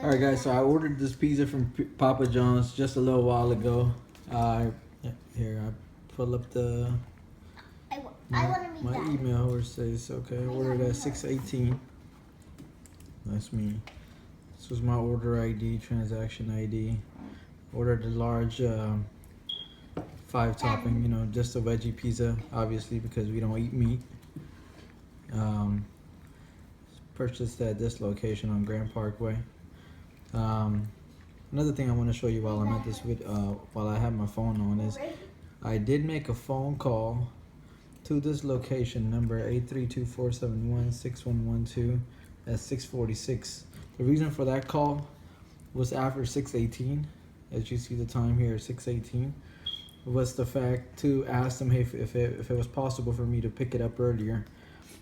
Alright guys, so I ordered this pizza from Papa John's just a little while ago. Here, I pull up my email where it says, okay, I ordered at 6:18. That's me. This was my order ID, transaction ID. Ordered a large 5 topping, just a veggie pizza, obviously because we don't eat meat. Purchased at this location on Grand Parkway. Another thing I want to show you while I'm at this while I have my phone on is I did make a phone call to this location, number 832-471-6112 at 6:46. The reason for that call was after 6:18, as you see the time here, 6:18, was the fact to ask them, hey, if it was possible for me to pick it up earlier.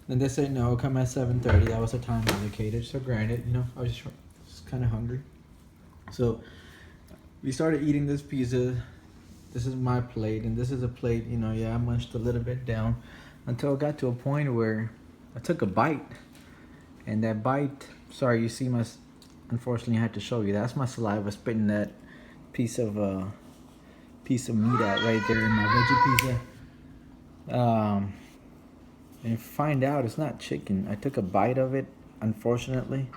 And they said no, come at 7:30. That was the time allocated. So granted, I was just kind of hungry. So we started eating this pizza. This is my plate, and this is a plate, I munched a little bit down until it got to a point where I took a bite. And that bite, sorry, you see unfortunately I had to show you, that's my saliva spitting that piece of meat out right there in my veggie pizza. And find out it's not chicken. I took a bite of it, unfortunately,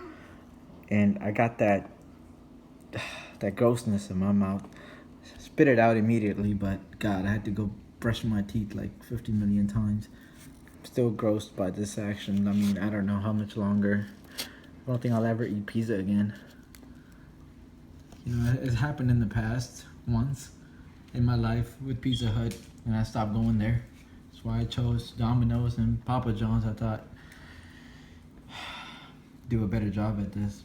and I got that grossness in my mouth. Spit it out immediately, but God, I had to go brush my teeth like 50 million times. Still grossed by this action. I mean, I don't know how much longer. I don't think I'll ever eat pizza again. It's happened in the past once in my life with Pizza Hut, and I stopped going there. That's why I chose Domino's and Papa John's. I thought do a better job at this.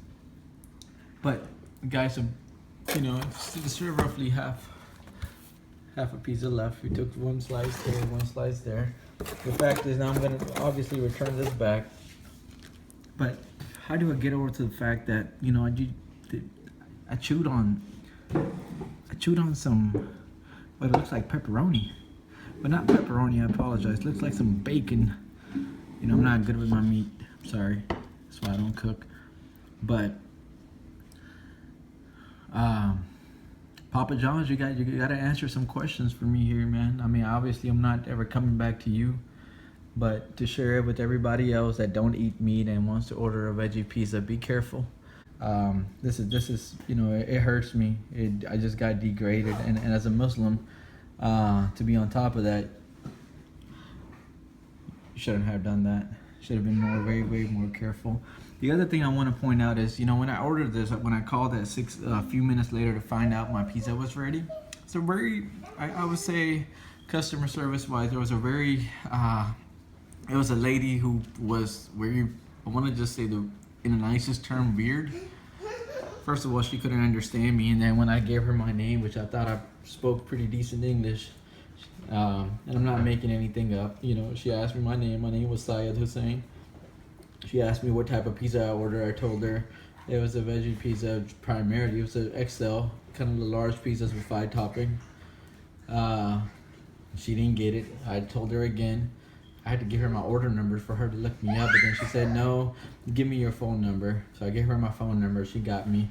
But guys, it's roughly half a pizza left. We took one slice there, one slice there. The fact is now I'm gonna obviously return this back. But how do I get over to the fact that I chewed on some what it looks like pepperoni. But not pepperoni, I apologize. It looks like some bacon. I'm not good with my meat. I'm sorry. That's why I don't cook. But Papa John's, you gotta answer some questions for me here, man. I mean, obviously I'm not ever coming back to you, but to share it with everybody else that don't eat meat and wants to order a veggie pizza, be careful. This is it hurts me. I just got degraded, and as a Muslim, to be on top of that, you shouldn't have done that. Should have been way more careful. The other thing I want to point out is, when I ordered this, when I called at a few minutes later to find out my pizza was ready, it's a very, I would say, customer service wise, there was a very, it was a lady who was very, I want to just say in the nicest term, weird. First of all, she couldn't understand me, and then when I gave her my name, which I thought I spoke pretty decent English, and I'm not making anything up, she asked me my name. My name was Syed Hussein. She asked me what type of pizza I ordered. I told her it was a veggie pizza primarily. It was an XL, kind of the large pizzas with 5 topping. She didn't get it. I told her again. I had to give her my order number for her to look me up, but then she said, no, give me your phone number. So I gave her my phone number. She got me,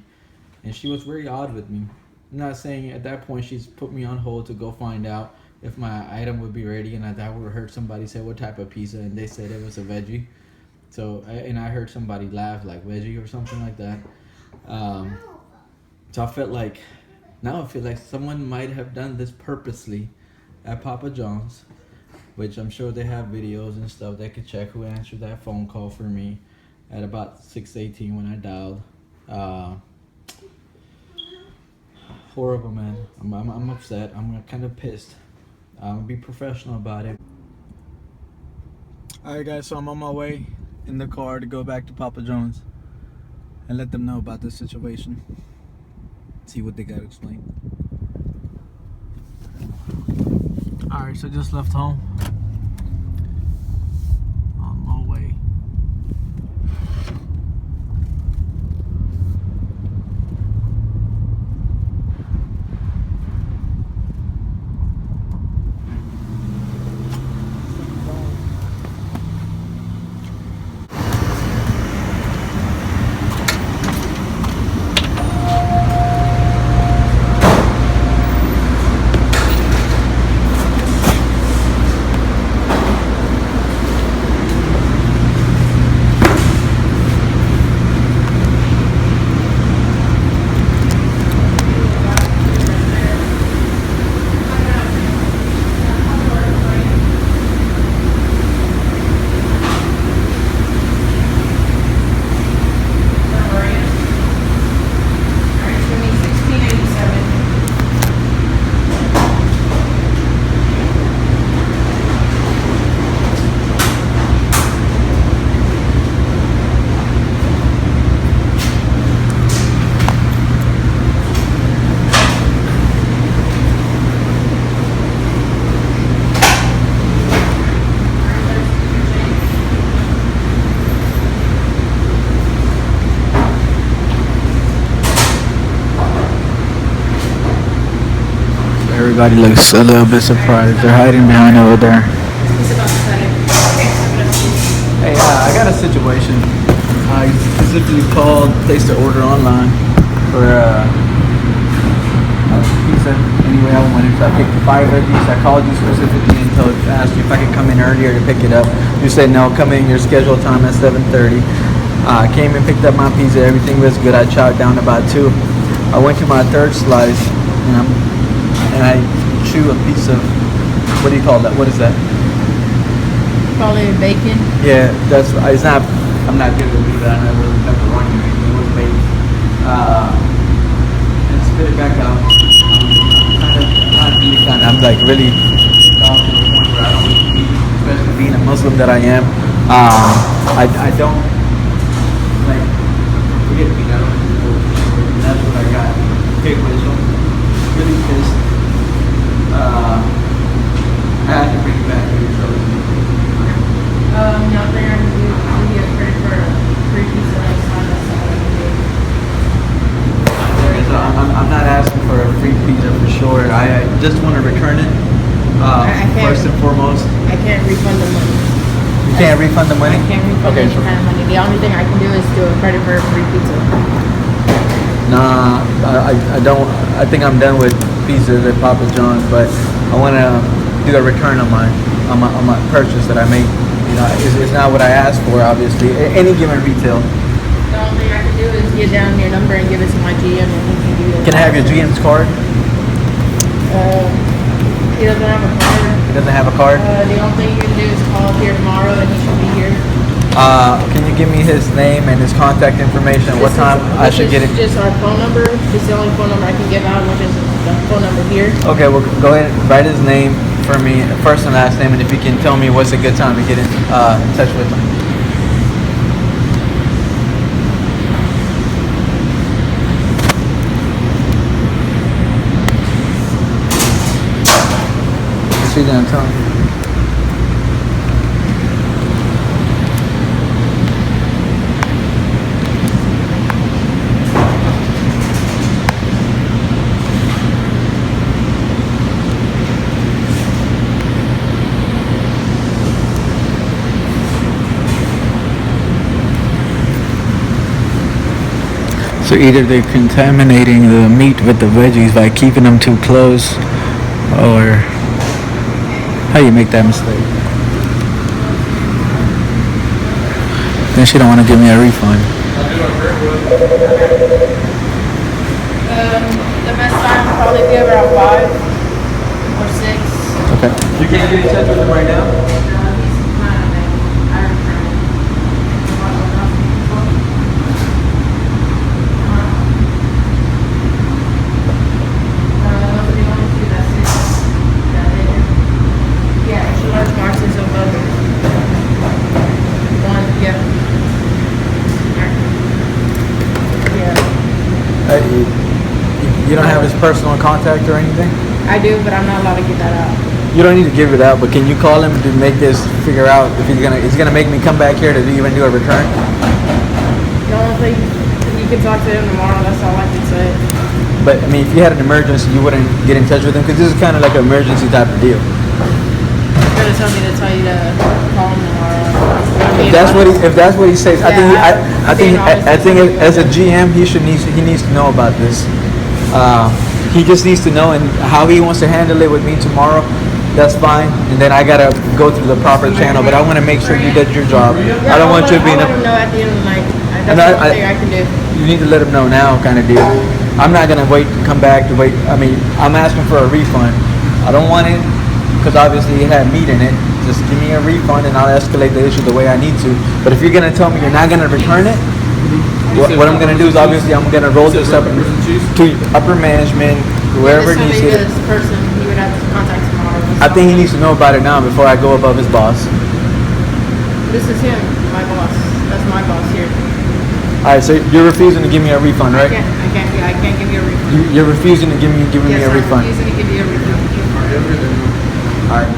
and she was very odd with me. I'm not saying at that point she's put me on hold to go find out if my item would be ready, and I would have heard somebody say what type of pizza, and they said it was a veggie. So, and I heard somebody laugh like veggie or something like that. So I feel like someone might have done this purposely at Papa John's, which I'm sure they have videos and stuff. They could check who answered that phone call for me at about 6:18 when I dialed. Horrible, man. I'm upset. I'm kind of pissed. I'm gonna be professional about it. Alright guys, so I'm on my way in the car to go back to Papa John's and let them know about this situation. See what they got to explain. Alright, so just left home. On my way. Everybody looks a little bit surprised. They're hiding behind over there. Hey, I got a situation. I specifically called, placed the order online for pizza. Anyway, I wanted, so I picked 5 veggies. I called you specifically and asked you if I could come in earlier to pick it up. You said no, come in your scheduled time at 7:30. I came and picked up my pizza. Everything was good. I chopped down about 2. I went to my 3rd slice and I chew a piece of, what do you call that? What is that? Probably bacon. Yeah, that's. It's not. I'm not good with that. I really never run anything. It was bacon. And spit it back out. I'm like really down to the point where I don't eat meat, especially being a Muslim that I am. I don't like forget meat. I don't eat pork. And that's what I got. Pig with, so really pissed. I had to bring it back here. So. No, thing I can do is give you a credit for a free pizza next time. That's all I can do. Okay, so I'm not asking for a free pizza for sure. I just want to return it. I can't, first and foremost. I can't refund the money. You can't refund the money? I can't refund any kind of money. The only thing I can do is do a credit for a free pizza. Nah, I don't. I think I'm done with pizzas at Papa John's, but I want to do a return on my purchase that I made. You know, it's not what I asked for, obviously. Any given retail. The only thing I can do is get down your number and give it to my GM, and he can do that. Can I have your GM's card? He doesn't have a card. He doesn't have a card? The only thing you can do is call up here tomorrow, and he should be here. Can you give me his name and his contact information? What time I should get it? This is just our phone number. This is the only phone number I can give out, which is the phone number here. Okay, well, go ahead and write his name for me, first and last name, and if you can tell me what's a good time to get in touch with him. What's he gonna tell me? So either they're contaminating the meat with the veggies by keeping them too close, or how do you make that mistake? Then she don't want to give me a refund. The best time will probably be around 5 or 6. Okay. You can't get in touch with him right now? You don't have his personal contact or anything? I do, but I'm not allowed to get that out. You don't need to give it out, but can you call him to make this figure out if he's gonna make me come back here to even do a return? The only thing, you can talk to him tomorrow, that's all I can say. But I mean, if you had an emergency, you wouldn't get in touch with him, because this is kind of like an emergency type of deal. You're gonna tell me to tell you to call him tomorrow. If that's what he says, Yeah, I think as a GM, he needs to know about this. He just needs to know, and how he wants to handle it with me tomorrow, that's fine. And then I gotta go through the proper channel, but I want to make sure you did your job. Yeah, I don't want you to be. I'll let him know at the end of the night. That's the only thing I can do. You need to let him know now, kind of deal. I'm not gonna wait to come back to wait. I mean, I'm asking for a refund. I don't want it because obviously it had meat in it. Just give me a refund, and I'll escalate the issue the way I need to. But if you're gonna tell me you're not gonna return it, what I'm gonna do is obviously I'm gonna roll this up to upper management, whoever needs it. This person, he would have to contact tomorrow. I think he needs to know about it now before I go above his boss. This is him, my boss. That's my boss here. All right, so you're refusing to give me a refund, right? I can't give you a refund. You're refusing to give me a refund. Yes, I'm refusing to give you a refund. All right.